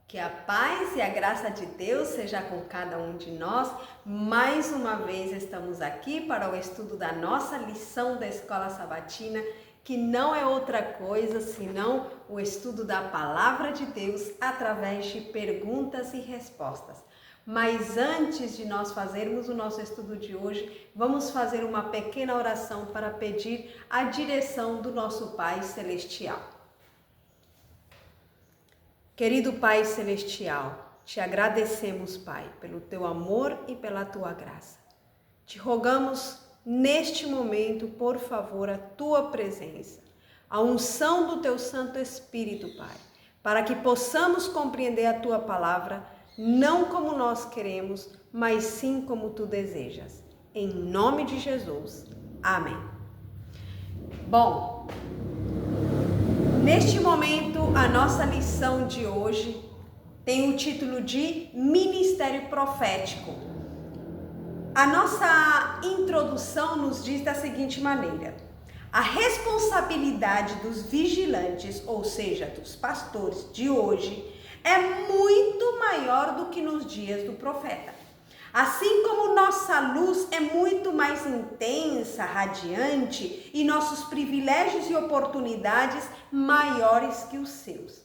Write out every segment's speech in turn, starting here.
Que a paz e a graça de Deus seja com cada um de nós. Mais uma vez estamos aqui para o estudo da nossa lição da Escola Sabatina, que não é outra coisa senão o estudo da Palavra de Deus através de perguntas e respostas. Mas antes de nós fazermos o nosso estudo de hoje, vamos fazer uma pequena oração para pedir a direção do nosso Pai Celestial. Querido Pai Celestial, te agradecemos, Pai, pelo teu amor e pela tua graça. Te rogamos neste momento, por favor, a tua presença, a unção do teu Santo Espírito, Pai, para que possamos compreender a tua palavra, não como nós queremos, mas sim como tu desejas. Em nome de Jesus. Amém. Bom, neste momento, a nossa lição de hoje tem o título de Ministério Profético. A nossa introdução nos diz da seguinte maneira: a responsabilidade dos vigilantes, ou seja, dos pastores de hoje, é muito maior do que nos dias do profeta. Assim como nossa luz é muito mais intensa, radiante, e nossos privilégios e oportunidades maiores que os seus.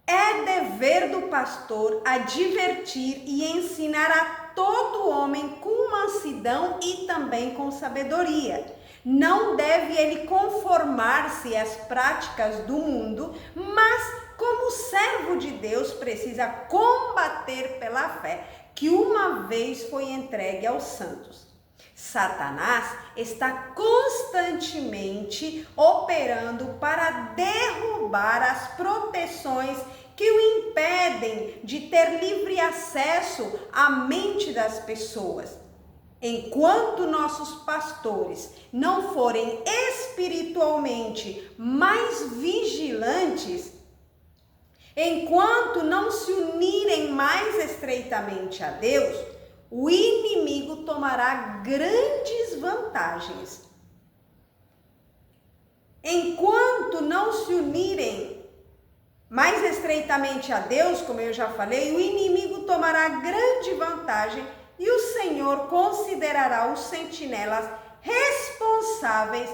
É dever do pastor advertir e ensinar a todo homem com mansidão e também com sabedoria. Não deve ele conformar-se às práticas do mundo, mas como servo de Deus precisa combater pela fé que uma vez foi entregue aos santos. Satanás está constantemente operando para derrubar as proteções que o impedem de ter livre acesso à mente das pessoas. Enquanto nossos pastores não forem espiritualmente mais vigilantes, enquanto não se unirem mais estreitamente a Deus, o inimigo tomará grandes vantagens. Enquanto não se unirem mais estreitamente a Deus, como eu já falei, o inimigo tomará grande vantagem e o Senhor considerará os sentinelas responsáveis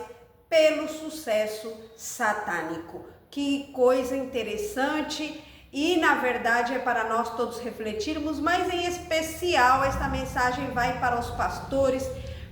pelo sucesso satânico. Que coisa interessante e, na verdade, é para nós todos refletirmos, mas em especial esta mensagem vai para os pastores,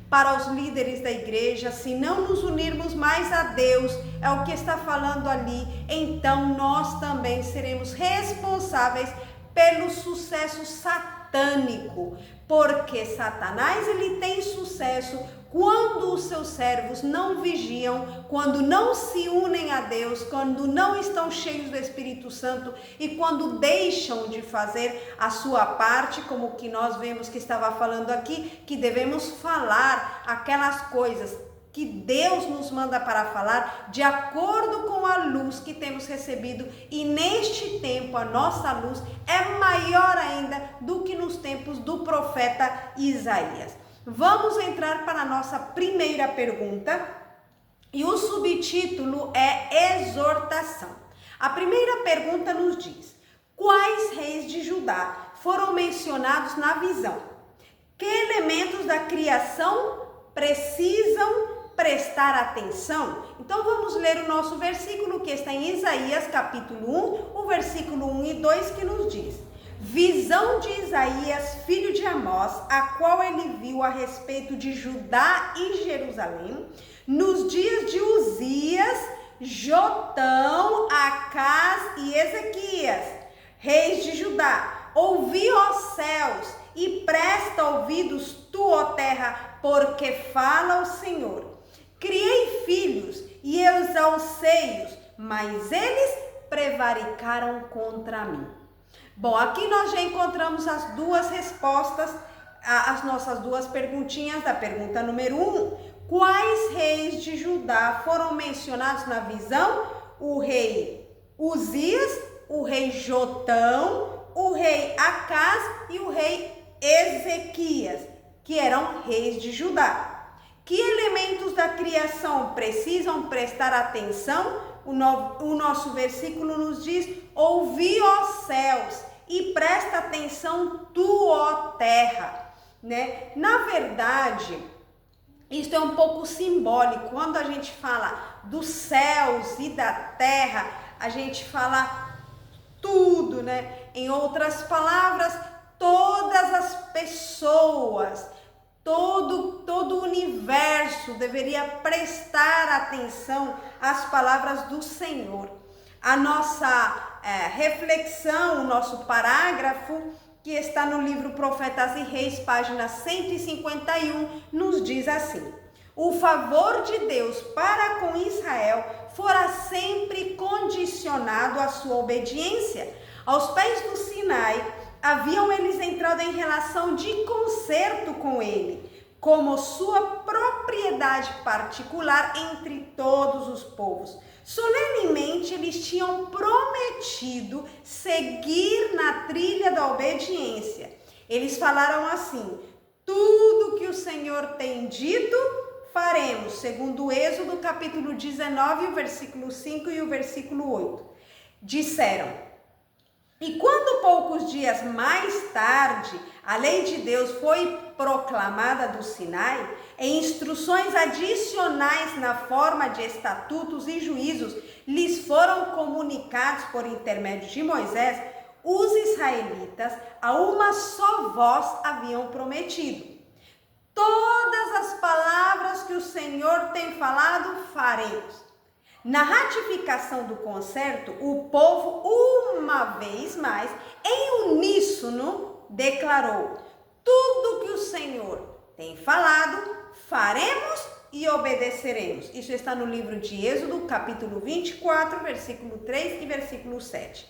para os líderes da igreja. Se não nos unirmos mais a Deus, é o que está falando ali, então nós também seremos responsáveis pelo sucesso satânico, porque Satanás ele tem sucesso quando os seus servos não vigiam, quando não se unem a Deus, quando não estão cheios do Espírito Santo e quando deixam de fazer a sua parte, como o que nós vemos que estava falando aqui, que devemos falar aquelas coisas que Deus nos manda para falar de acordo com a luz que temos recebido, e neste tempo a nossa luz é maior ainda do que nos tempos do profeta Isaías. Vamos entrar para a nossa primeira pergunta e o subtítulo é exortação. A primeira pergunta nos diz: quais reis de Judá foram mencionados na visão? Que elementos da criação precisam prestar atenção? Então vamos ler o nosso versículo que está em Isaías capítulo 1, o versículo 1 e 2, que nos diz: visão de Isaías, filho de Amós, a qual ele viu a respeito de Judá e Jerusalém, nos dias de Uzias, Jotão, Acás e Ezequias, reis de Judá. Ouvi, ó céus, e presta ouvidos tu, ó terra, porque fala o Senhor. Criei filhos e exalcei-os, mas eles prevaricaram contra mim. Bom, aqui nós já encontramos as duas respostas, as nossas duas perguntinhas da pergunta número 1. Quais reis de Judá foram mencionados na visão? O rei Uzias, o rei Jotão, o rei Acás e o rei Ezequias, que eram reis de Judá. Que elementos da criação precisam prestar atenção? O nosso versículo nos diz: ouvi, ó céus, e presta atenção tu, ó terra, né? Na verdade, isso é um pouco simbólico. Quando a gente fala dos céus e da terra, a gente fala tudo, né? Em outras palavras, todas as pessoas, todo o universo deveria prestar atenção às palavras do Senhor. A nossa reflexão, o nosso parágrafo, que está no livro Profetas e Reis, página 151, nos diz assim: o favor de Deus para com Israel fora sempre condicionado à sua obediência. Aos pés do Sinai, haviam eles entrado em relação de concerto com ele, como sua propriedade particular entre todos os povos. Solenemente eles tinham prometido seguir na trilha da obediência. Eles falaram assim: tudo que o Senhor tem dito, faremos, segundo o Êxodo capítulo 19, o versículo 5 e o versículo 8. Disseram: e quando poucos dias mais tarde a lei de Deus foi proclamada do Sinai, em instruções adicionais na forma de estatutos e juízos lhes foram comunicados por intermédio de Moisés, os israelitas a uma só voz haviam prometido: todas as palavras que o Senhor tem falado, faremos. Na ratificação do concerto, o povo, uma vez mais, em uníssono, declarou: tudo que o Senhor tem falado, faremos e obedeceremos. Isso está no livro de Êxodo, capítulo 24, versículo 3 e versículo 7.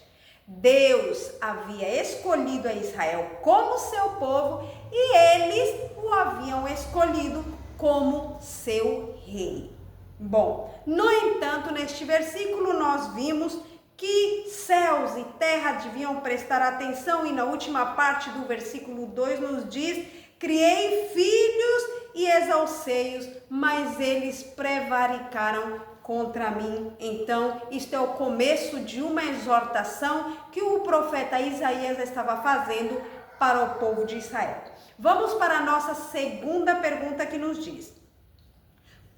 Deus havia escolhido a Israel como seu povo e eles o haviam escolhido como seu rei. Bom, no entanto, neste versículo nós vimos que céus e terra deviam prestar atenção, e na última parte do versículo 2 nos diz: criei filhos e exalcei-os, mas eles prevaricaram contra mim. Então, isto é o começo de uma exortação que o profeta Isaías estava fazendo para o povo de Israel. Vamos para a nossa segunda pergunta, que nos diz: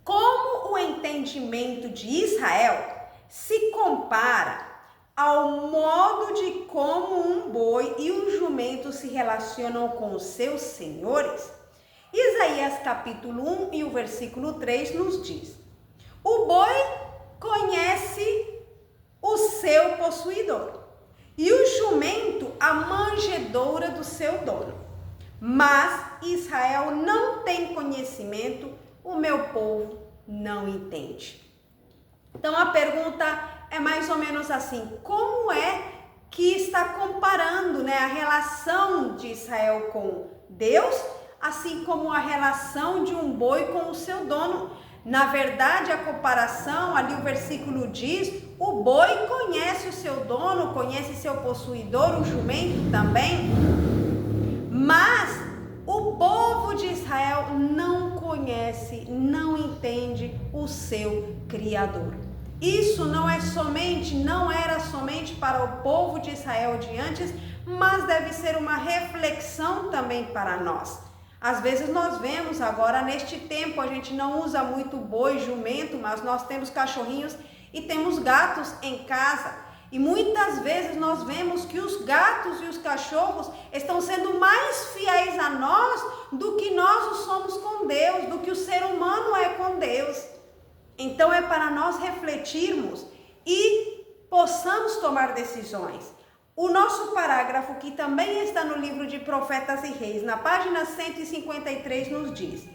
como o entendimento de Israel se compara ao modo de como um boi e um jumento se relacionam com os seus senhores? Isaías capítulo 1 e o versículo 3 nos diz: o boi conhece o seu possuidor e o jumento a manjedoura do seu dono, mas Israel não tem conhecimento, o meu povo não entende. Então a pergunta é mais ou menos assim: como é que está comparando, né, a relação de Israel com Deus, assim como a relação de um boi com o seu dono? Na verdade, a comparação, ali o versículo diz: o boi conhece o seu dono, conhece seu possuidor, o jumento também, mas o povo de Israel não conhece, não entende o seu Criador. Isso não era somente para o povo de Israel de antes, mas deve ser uma reflexão também para nós. Às vezes nós vemos agora, neste tempo, a gente não usa muito boi, jumento, mas nós temos cachorrinhos e temos gatos em casa. E muitas vezes nós vemos que os gatos e os cachorros estão sendo mais fiéis a nós do que nós o somos com Deus, do que o ser humano é com Deus. Então é para nós refletirmos e possamos tomar decisões. O nosso parágrafo, que também está no livro de Profetas e Reis, na página 153, nos diz: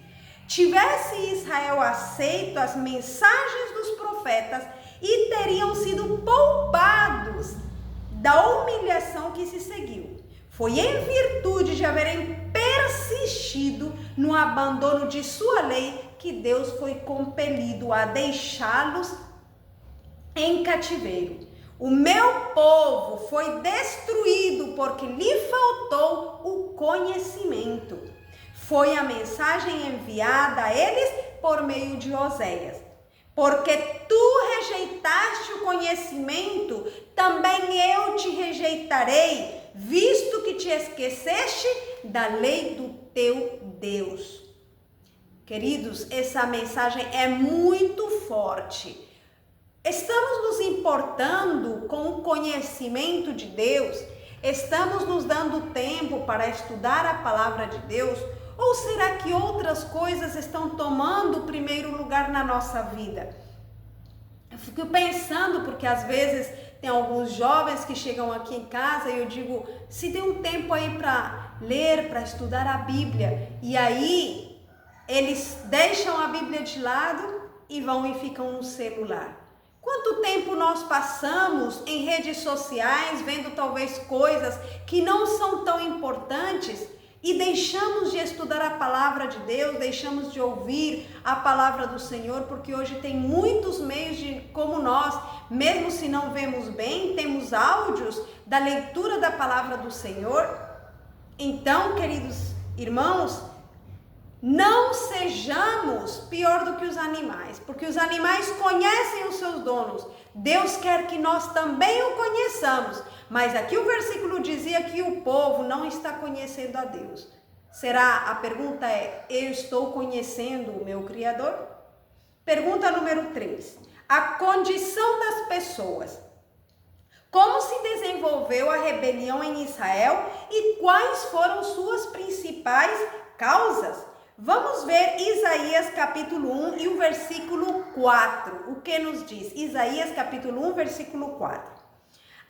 tivesse Israel aceito as mensagens dos profetas, e teriam sido poupados da humilhação que se seguiu. Foi em virtude de haverem persistido no abandono de sua lei que Deus foi compelido a deixá-los em cativeiro. O meu povo foi destruído porque lhe faltou o conhecimento. Foi a mensagem enviada a eles por meio de Oséias. Porque tu rejeitaste o conhecimento, também eu te rejeitarei, visto que te esqueceste da lei do teu Deus. Queridos, essa mensagem é muito forte. Estamos nos importando com o conhecimento de Deus? Estamos nos dando tempo para estudar a palavra de Deus? Ou será que outras coisas estão tomando o primeiro lugar na nossa vida? Eu fico pensando, porque às vezes tem alguns jovens que chegam aqui em casa e eu digo, se tem um tempo aí para ler, para estudar a Bíblia, e aí eles deixam a Bíblia de lado e vão e ficam no celular. Quanto tempo nós passamos em redes sociais vendo talvez coisas que não são tão importantes e deixamos de estudar a palavra de Deus, deixamos de ouvir a palavra do Senhor, porque hoje tem muitos meios de, como nós, mesmo se não vemos bem, temos áudios da leitura da palavra do Senhor. Então, queridos irmãos, não sejamos pior do que os animais, porque os animais conhecem os seus donos. Deus quer que nós também o conheçamos, mas aqui o versículo dizia que o povo não está conhecendo a Deus. A pergunta é, eu estou conhecendo o meu Criador? Pergunta número 3. A condição das pessoas. Como se desenvolveu a rebelião em Israel e quais foram suas principais causas? Vamos ver Isaías capítulo 1 e o versículo 4. O que nos diz? Isaías capítulo 1, versículo 4.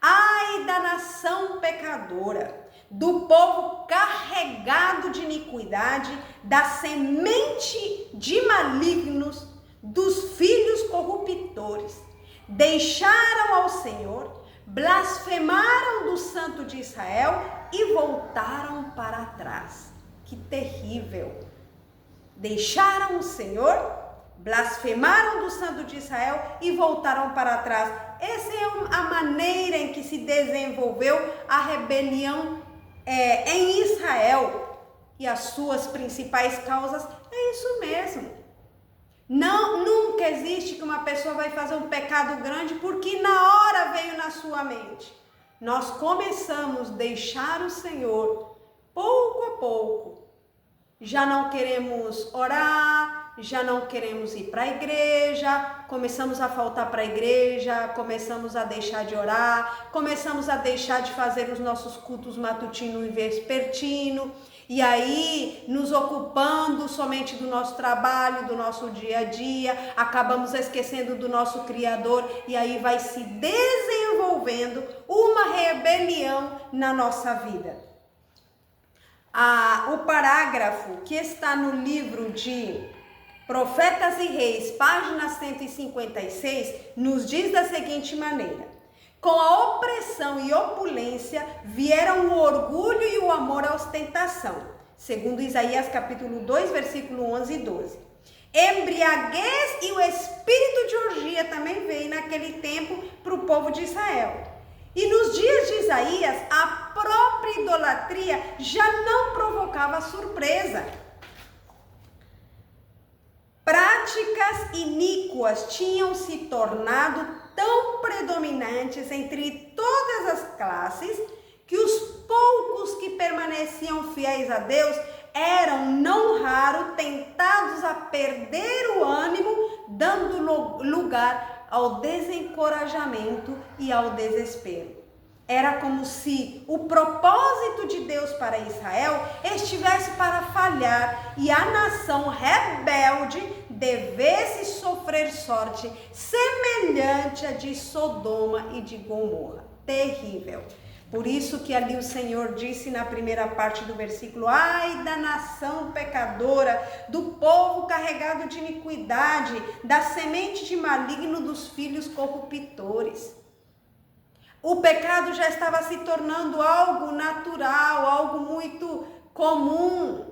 Ai da nação pecadora, do povo carregado de iniquidade, da semente de malignos, dos filhos corruptores. Deixaram ao Senhor, blasfemaram do Santo de Israel e voltaram para trás. Que terrível! Deixaram o Senhor, blasfemaram do Santo de Israel e voltaram para trás. Essa é a maneira em que se desenvolveu a rebelião em Israel. E as suas principais causas é isso mesmo. Nunca existe que uma pessoa vai fazer um pecado grande porque na hora veio na sua mente. Nós começamos a deixar o Senhor pouco a pouco. Já não queremos orar, já não queremos ir para a igreja, começamos a faltar para a igreja, começamos a deixar de orar, começamos a deixar de fazer os nossos cultos matutino e vespertino, e aí nos ocupando somente do nosso trabalho, do nosso dia a dia, acabamos esquecendo do nosso Criador, e aí vai se desenvolvendo uma rebelião na nossa vida. O parágrafo que está no livro de Profetas e Reis, página 156, nos diz da seguinte maneira: com a opressão e opulência vieram o orgulho e o amor à ostentação, segundo Isaías capítulo 2, versículo 11 e 12. Embriaguez e o espírito de orgia também veio naquele tempo para o povo de Israel. E nos dias de Isaías, a própria idolatria já não provocava surpresa. Práticas iníquas tinham se tornado tão predominantes entre todas as classes que os poucos que permaneciam fiéis a Deus eram, não raro, tentados a perder o ânimo, dando lugar ao desencorajamento e ao desespero. Era como se o propósito de Deus para Israel estivesse para falhar e a nação rebelde devesse sofrer sorte semelhante à de Sodoma e de Gomorra. Terrível. Por isso que ali o Senhor disse na primeira parte do versículo: ai da nação pecadora, do povo carregado de iniquidade, da semente de maligno, dos filhos corruptores. O pecado já estava se tornando algo natural, algo muito comum.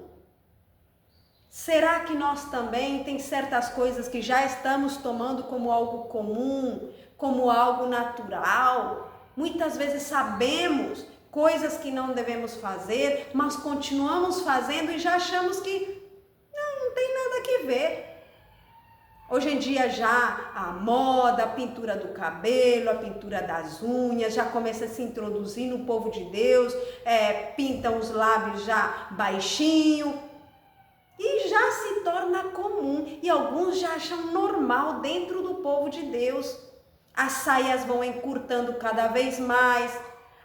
Será que nós também tem certas coisas que já estamos tomando como algo comum, como algo natural? Muitas vezes sabemos coisas que não devemos fazer, mas continuamos fazendo e já achamos que não tem nada que ver. Hoje em dia já a moda, a pintura do cabelo, a pintura das unhas, já começa a se introduzir no povo de Deus, pintam os lábios já baixinho e já se torna comum e alguns já acham normal dentro do povo de Deus. As saias vão encurtando cada vez mais,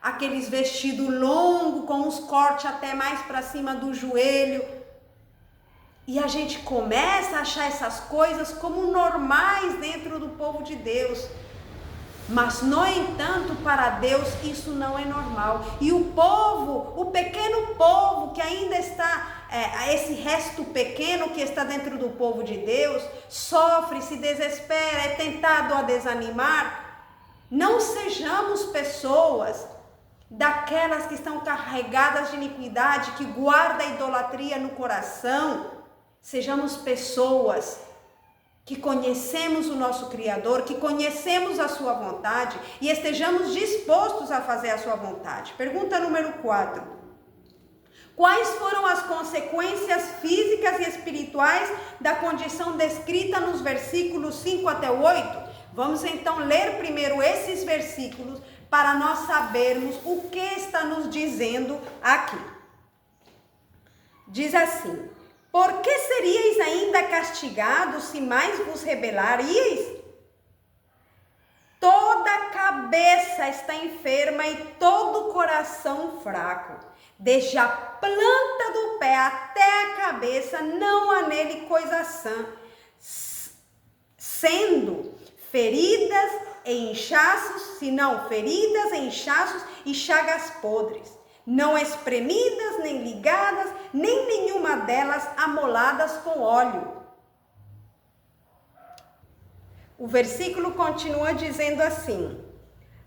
aqueles vestidos longos com os cortes até mais para cima do joelho. E a gente começa a achar essas coisas como normais dentro do povo de Deus. Mas, no entanto, para Deus isso não é normal. E o povo, o pequeno povo que ainda está, esse resto pequeno que está dentro do povo de Deus, sofre, se desespera, é tentado a desanimar. Não sejamos pessoas daquelas que estão carregadas de iniquidade, que guardam a idolatria no coração. Sejamos pessoas que conhecemos o nosso Criador, que conhecemos a sua vontade e estejamos dispostos a fazer a sua vontade. Pergunta número 4. Quais foram as consequências físicas e espirituais da condição descrita nos versículos 5 até o 8? Vamos então ler primeiro esses versículos para nós sabermos o que está nos dizendo aqui. Diz assim: por que seríeis ainda castigados se mais vos rebelaríeis? Toda a cabeça está enferma e todo o coração fraco. Desde a planta do pé até a cabeça não há nele coisa sã, sendo feridas e inchaços, senão feridas, inchaços e chagas podres. Não espremidas, nem ligadas, nem nenhuma delas amoladas com óleo. O versículo continua dizendo assim: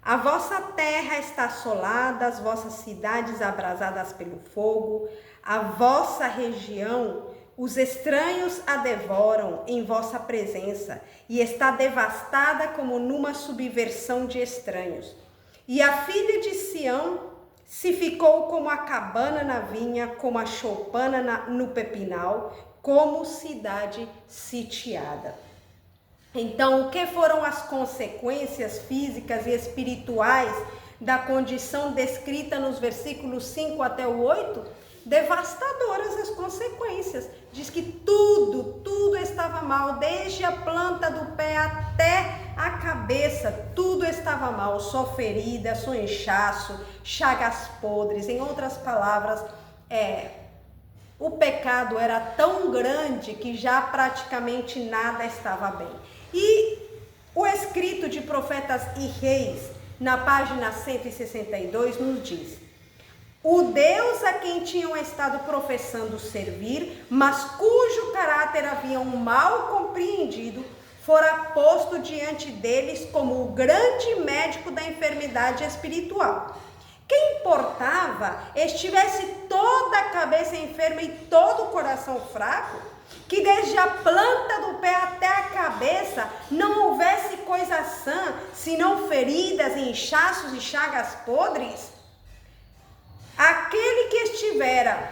a vossa terra está assolada, as vossas cidades abrasadas pelo fogo, a vossa região, os estranhos a devoram em vossa presença, e está devastada como numa subversão de estranhos. E a filha de Sião se ficou como a cabana na vinha, como a choupana no pepinal, como cidade sitiada. Então, o que foram as consequências físicas e espirituais da condição descrita nos versículos 5 até o 8? Devastadoras as consequências. Diz que tudo estava mal, desde a planta do pé até a cabeça, tudo estava mal, só ferida, só inchaço, chagas podres. Em outras palavras, o pecado era tão grande que já praticamente nada estava bem. E o escrito de Profetas e Reis, na página 162, nos diz: o Deus a quem tinham estado professando servir, mas cujo caráter haviam mal compreendido, fora posto diante deles como o grande médico da enfermidade espiritual. Que importava estivesse toda a cabeça enferma e todo o coração fraco? Que desde a planta do pé até a cabeça não houvesse coisa sã, senão feridas, inchaços e chagas podres? Aquele que estivera,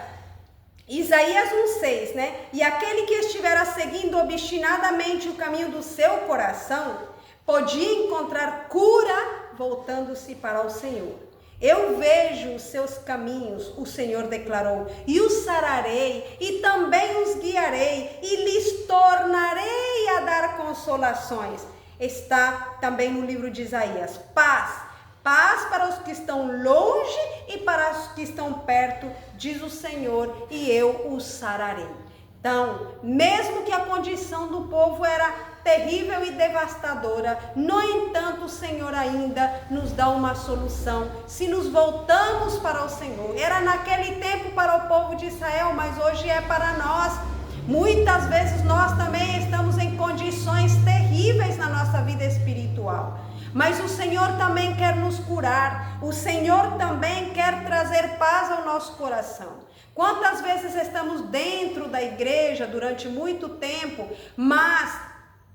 Isaías 1,6, né? E aquele que estivera seguindo obstinadamente o caminho do seu coração, podia encontrar cura voltando-se para o Senhor. Eu vejo os seus caminhos, o Senhor declarou, e os sararei, e também os guiarei, e lhes tornarei a dar consolações. Está também no livro de Isaías: paz para os que estão longe e para os que estão perto, diz o Senhor, e eu os sararei. Então, mesmo que a condição do povo era terrível e devastadora, no entanto, o Senhor ainda nos dá uma solução. Se nos voltamos para o Senhor, era naquele tempo para o povo de Israel, mas hoje é para nós. Muitas vezes nós também estamos em condições terríveis na nossa vida espiritual, mas o Senhor também quer nos curar, o Senhor também quer trazer paz ao nosso coração. Quantas vezes estamos dentro da igreja durante muito tempo, mas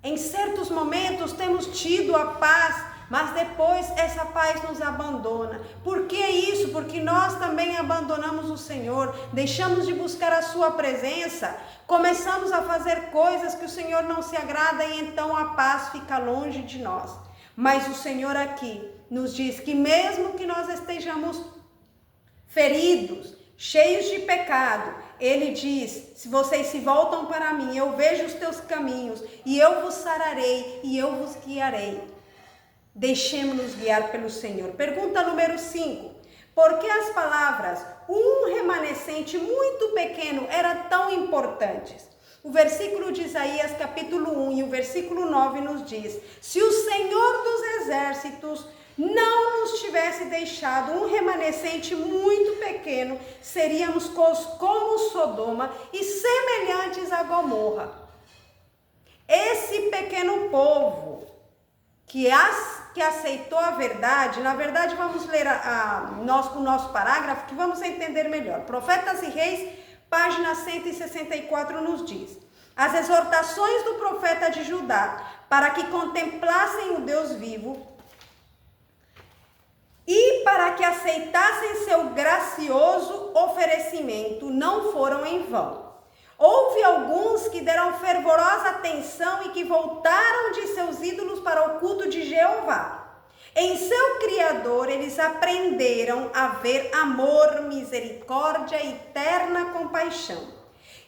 em certos momentos temos tido a paz mas depois essa paz nos abandona. Por que isso? Porque nós também abandonamos o Senhor, deixamos de buscar a sua presença, começamos a fazer coisas que o Senhor não se agrada e então a paz fica longe de nós. Mas o Senhor aqui nos diz que mesmo que nós estejamos feridos, cheios de pecado, Ele diz: se vocês se voltam para mim, eu vejo os teus caminhos e eu vos sararei e eu vos guiarei. Deixemos-nos guiar pelo Senhor. Pergunta número 5. Por que as palavras um remanescente muito pequeno eram tão importantes? O versículo de Isaías capítulo 1 e o versículo 9 nos diz: se o Senhor dos exércitos não nos tivesse deixado um remanescente muito pequeno, seríamos como Sodoma e semelhantes a Gomorra. Esse pequeno povo que aceitou a verdade, na verdade vamos ler o nosso parágrafo que vamos entender melhor. Profetas e Reis, página 164 nos diz: as exortações do profeta de Judá para que contemplassem o Deus vivo e para que aceitassem seu gracioso oferecimento não foram em vão. Houve alguns que deram fervorosa atenção e que voltaram de seus ídolos para o culto de Jeová. Em seu Criador eles aprenderam a ver amor, misericórdia e eterna compaixão.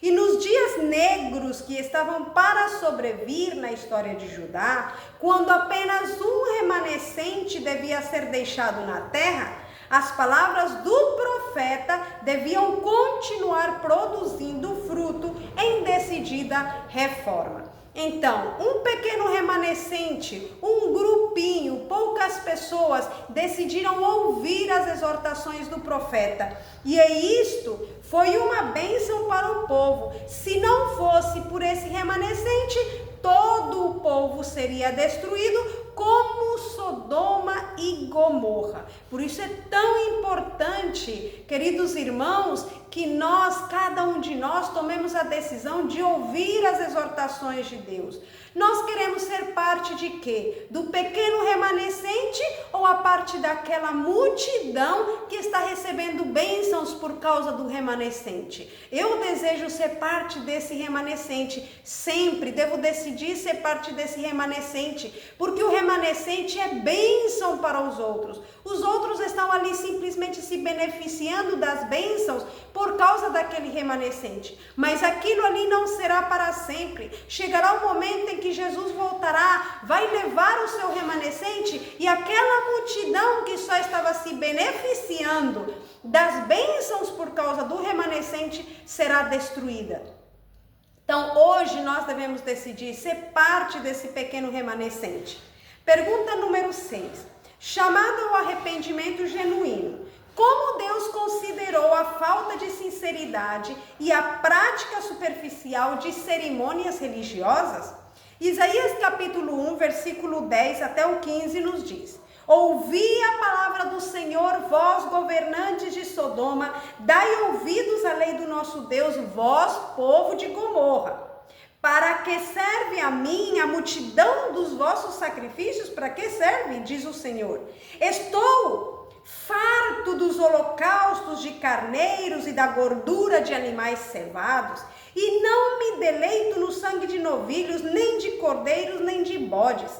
E nos dias negros que estavam para sobrevir na história de Judá, quando apenas um remanescente devia ser deixado na terra, as palavras do profeta deviam continuar produzindo fruto em decidida reforma. Então, um pequeno remanescente, um grupinho, poucas pessoas decidiram ouvir as exortações do profeta. E isto foi uma bênção para o povo. Se não fosse por esse remanescente, todo o povo seria destruído como Sodoma e Gomorra. Por isso é tão importante, queridos irmãos, que nós, cada um de nós, tomemos a decisão de ouvir as exortações de Deus. Nós queremos ser parte de quê? Do pequeno remanescente ou a parte daquela multidão que está recebendo bênçãos por causa do remanescente? Eu desejo ser parte desse remanescente. Sempre devo decidir ser parte desse remanescente, porque o remanescente é bênção para os outros. Os outros estão ali simplesmente se beneficiando das bênçãos por causa daquele remanescente. Mas aquilo ali não será para sempre. Chegará o momento em que Jesus voltará, vai levar o seu remanescente e aquela multidão que só estava se beneficiando das bênçãos por causa do remanescente será destruída. Então hoje nós devemos decidir ser parte desse pequeno remanescente. Pergunta número 6. Chamado ao arrependimento genuíno. Como Deus considerou a falta de sinceridade e a prática superficial de cerimônias religiosas? Isaías capítulo 1, versículo 10 até o 15 nos diz: ouvi a palavra do Senhor, vós governantes de Sodoma, dai ouvidos à lei do nosso Deus, vós povo de Gomorra. Para que serve a mim a multidão dos vossos sacrifícios? Para que serve? Diz o Senhor. Estou farto dos holocaustos de carneiros e da gordura de animais cevados, e não me deleito no sangue de novilhos, nem de cordeiros, nem de bodes.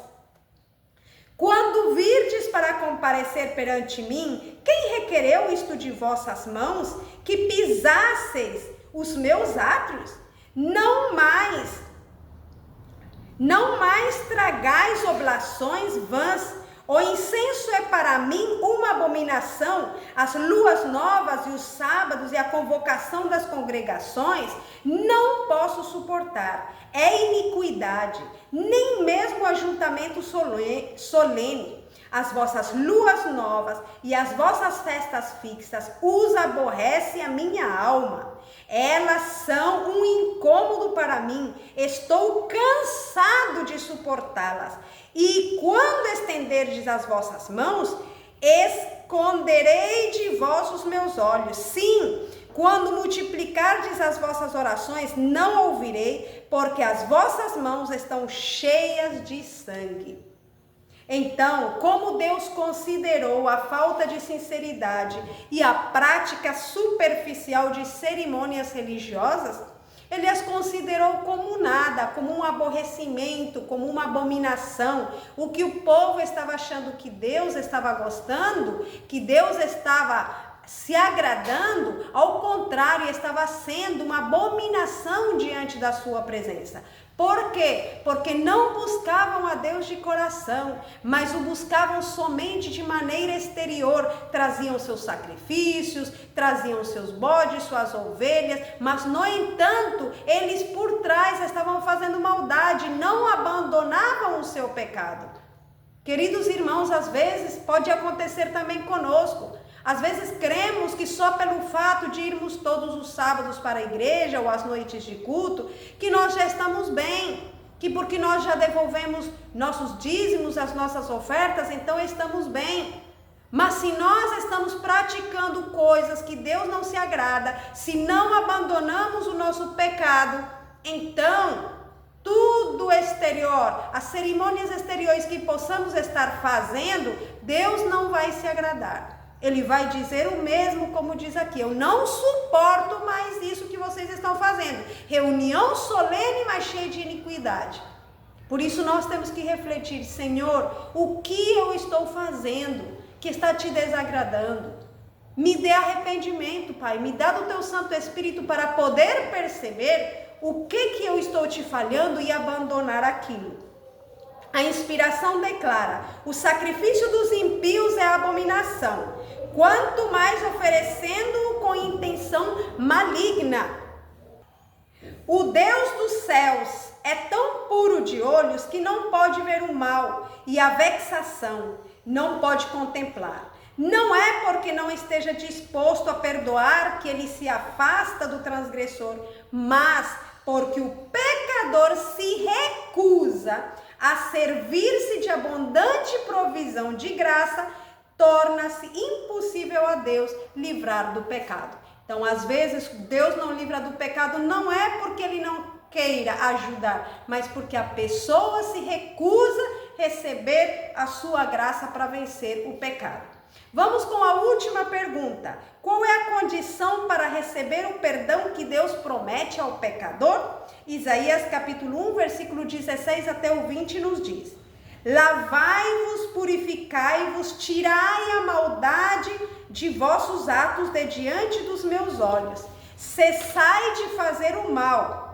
Quando virdes para comparecer perante mim, quem requereu isto de vossas mãos, que pisasseis os meus átrios? Não mais tragais oblações vãs. O incenso é para mim uma abominação, as luas novas e os sábados e a convocação das congregações não posso suportar. É iniquidade, nem mesmo ajuntamento solene. As vossas luas novas e as vossas festas fixas os aborrece a minha alma. Elas são um incômodo para mim, estou cansado de suportá-las. E quando estenderdes as vossas mãos, esconderei de vós os meus olhos. Sim, quando multiplicardes as vossas orações, não ouvirei, porque as vossas mãos estão cheias de sangue. Então, como Deus considerou a falta de sinceridade e a prática superficial de cerimônias religiosas, Ele as considerou como nada, como um aborrecimento, como uma abominação. O que o povo estava achando que Deus estava gostando, que Deus estava se agradando, ao contrário, estava sendo uma abominação diante da sua presença. Por quê? Porque não buscavam a Deus de coração, mas o buscavam somente de maneira exterior. Traziam seus sacrifícios, traziam seus bodes, suas ovelhas, mas no entanto, eles por trás estavam fazendo maldade, não abandonavam o seu pecado. Queridos irmãos, às vezes pode acontecer também conosco. Às vezes cremos que só pelo fato de irmos todos os sábados para a igreja ou às noites de culto, que nós já estamos bem, que porque nós já devolvemos nossos dízimos, as nossas ofertas, então estamos bem. Mas se nós estamos praticando coisas que Deus não se agrada, se não abandonamos o nosso pecado, então tudo exterior, as cerimônias exteriores que possamos estar fazendo, Deus não vai se agradar. Ele vai dizer o mesmo, como diz aqui: eu não suporto mais isso que vocês estão fazendo. Reunião solene, mas cheia de iniquidade. Por isso nós temos que refletir: Senhor, o que eu estou fazendo que está te desagradando? Me dê arrependimento, Pai. Me dá do teu Santo Espírito para poder perceber o que eu estou te falhando e abandonar aquilo. A inspiração declara: o sacrifício dos ímpios é abominação, quanto mais oferecendo-o com intenção maligna. O Deus dos céus é tão puro de olhos que não pode ver o mal, e a vexação não pode contemplar. Não é porque não esteja disposto a perdoar que ele se afasta do transgressor, mas porque o pecador se recusa a servir-se de abundante provisão de graça, torna-se impossível a Deus livrar do pecado. Então, às vezes, Deus não livra do pecado não é porque Ele não queira ajudar, mas porque a pessoa se recusa a receber a sua graça para vencer o pecado. Vamos com a última pergunta. Qual é a condição para receber o perdão que Deus promete ao pecador? Isaías capítulo 1, versículo 16 até o 20 nos diz: lavai-vos, purificai-vos, tirai a maldade de vossos atos de diante dos meus olhos. Cessai de fazer o mal,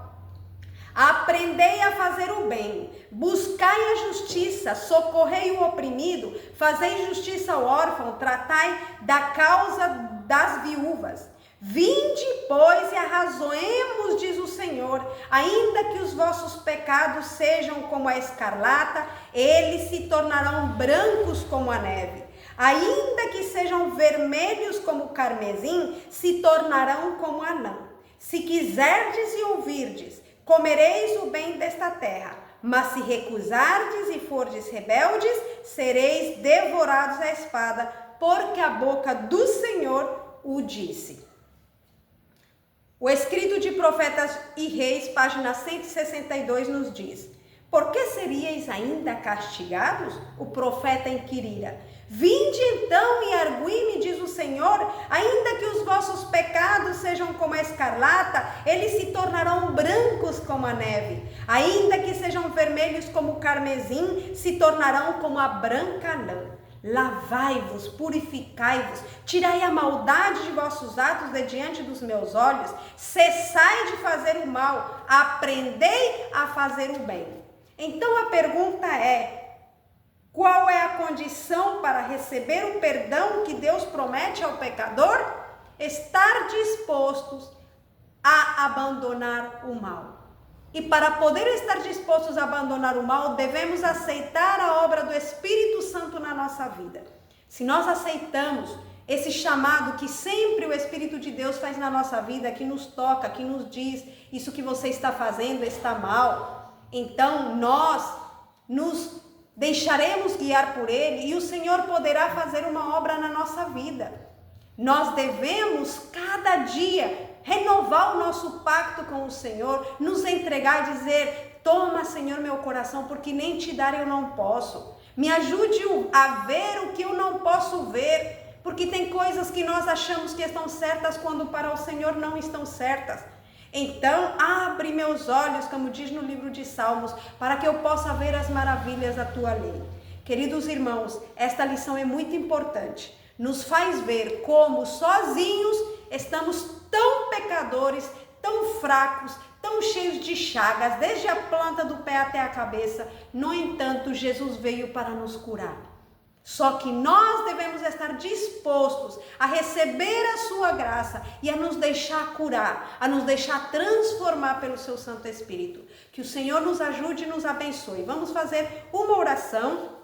aprendei a fazer o bem, buscai a justiça, socorrei o oprimido, fazei justiça ao órfão, tratai da causa das viúvas. Vinde, pois, e arrazoemos, diz o Senhor, ainda que os vossos pecados sejam como a escarlata, eles se tornarão brancos como a neve. Ainda que sejam vermelhos como o carmesim, se tornarão como a lã. Se quiserdes e ouvirdes, comereis o bem desta terra, mas se recusardes e fordes rebeldes, sereis devorados à espada, porque a boca do Senhor o disse. O escrito de Profetas e Reis, página 162, nos diz: por que seríeis ainda castigados? O profeta inquirira. Vinde então e argui-me, diz o Senhor, ainda que os vossos pecados sejam como a escarlata, eles se tornarão brancos como a neve. Ainda que sejam vermelhos como o carmesim, se tornarão como a branca lã. Lavai-vos, purificai-vos, tirai a maldade de vossos atos de diante dos meus olhos, cessai de fazer o mal, aprendei a fazer o bem. Então a pergunta é: qual é a condição para receber o perdão que Deus promete ao pecador? Estar dispostos a abandonar o mal. E para poder estar dispostos a abandonar o mal, devemos aceitar a obra do Espírito Santo na nossa vida. Se nós aceitamos esse chamado que sempre o Espírito de Deus faz na nossa vida, que nos toca, que nos diz: isso que você está fazendo está mal, então nós nos deixaremos guiar por Ele e o Senhor poderá fazer uma obra na nossa vida. Nós devemos cada dia renovar o nosso pacto com o Senhor, nos entregar e dizer: toma, Senhor, meu coração, porque nem te dar eu não posso. Me ajude a ver o que eu não posso ver, porque tem coisas que nós achamos que estão certas quando para o Senhor não estão certas. Então, abre meus olhos, como diz no livro de Salmos, para que eu possa ver as maravilhas da tua lei. Queridos irmãos, esta lição é muito importante. Nos faz ver como sozinhos estamos tão pecadores, tão fracos, tão cheios de chagas, desde a planta do pé até a cabeça. No entanto, Jesus veio para nos curar. Só que nós devemos estar dispostos a receber a sua graça e a nos deixar curar, a nos deixar transformar pelo seu Santo Espírito. Que o Senhor nos ajude e nos abençoe. Vamos fazer uma oração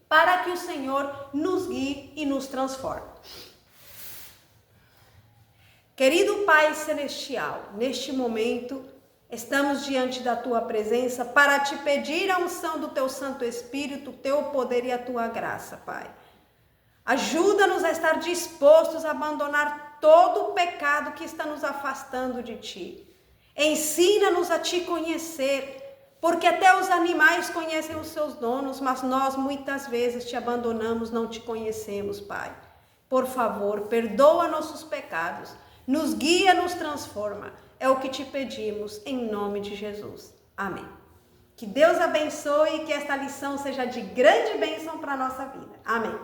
para que o Senhor nos guie e nos transforme. Querido Pai Celestial, neste momento estamos diante da Tua presença para te pedir a unção do Teu Santo Espírito, o Teu poder e a Tua graça, Pai. Ajuda-nos a estar dispostos a abandonar todo o pecado que está nos afastando de Ti. Ensina-nos a Te conhecer, porque até os animais conhecem os seus donos, mas nós muitas vezes Te abandonamos, não Te conhecemos, Pai. Por favor, perdoa nossos pecados, nos guia, nos transforma. É o que Te pedimos, em nome de Jesus. Amém. Que Deus abençoe e que esta lição seja de grande bênção para a nossa vida. Amém.